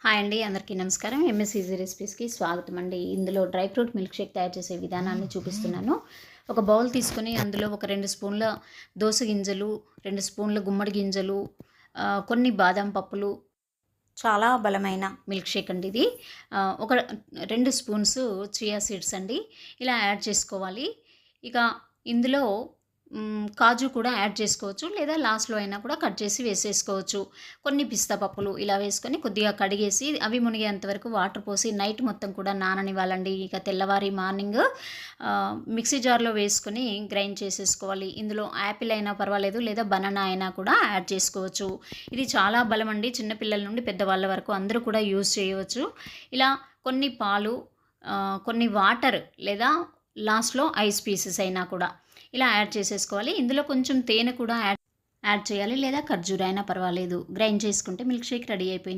Hi అండి, అందరికీ నమస్కారం. ఎంఎస్ ఈజీ రెసిపీస్కి స్వాగతం అండి. ఇందులో డ్రై ఫ్రూట్ మిల్క్ షేక్ తయారు చేసే విధానాన్ని చూపిస్తున్నాను. ఒక బౌల్ తీసుకొని అందులో ఒక 2 స్పూన్ల దోస గింజలు, 2 స్పూన్ల గుమ్మడి గింజలు, కొన్ని బాదం పప్పులు, చాలా బలమైన మిల్క్ షేక్ అండి ఇది. ఒక 2 స్పూన్స్ చియా సీడ్స్ అండి, ఇలా యాడ్ చేసుకోవాలి. ఇక ఇందులో కాజు కూడా యాడ్ చేసుకోవచ్చు, లేదా లాస్ట్లో అయినా కూడా కట్ చేసి వేసేసుకోవచ్చు. కొన్ని పిస్తా పప్పులు ఇలా వేసుకొని కొద్దిగా కడిగేసి అవి మునిగేంత వరకు వాటర్ పోసి నైట్ మొత్తం కూడా నాననివ్వాలండి. ఇక తెల్లవారి మార్నింగ్ మిక్సీ జార్లో వేసుకొని గ్రైండ్ చేసేసుకోవాలి. ఇందులో యాపిల్ అయినా పర్వాలేదు, లేదా బనానా అయినా కూడా యాడ్ చేసుకోవచ్చు. ఇది చాలా బలం అండి, చిన్నపిల్లల నుండి పెద్దవాళ్ళ వరకు అందరూ కూడా యూజ్ చేయవచ్చు. ఇలా కొన్ని పాలు, కొన్ని వాటర్, లేదా లాస్ట్లో ఐస్ పీసెస్ అయినా కూడా ఇలా యాడ్ చేసేసుకోవాలి. ఇందులో కొంచెం తేనె కూడా యాడ్ చేయాలి, లేదా ఖర్జూర అయినా పర్వాలేదు. గ్రైండ్ చేసుకుంటే మిల్క్ షేక్ రెడీ అయిపోయింది.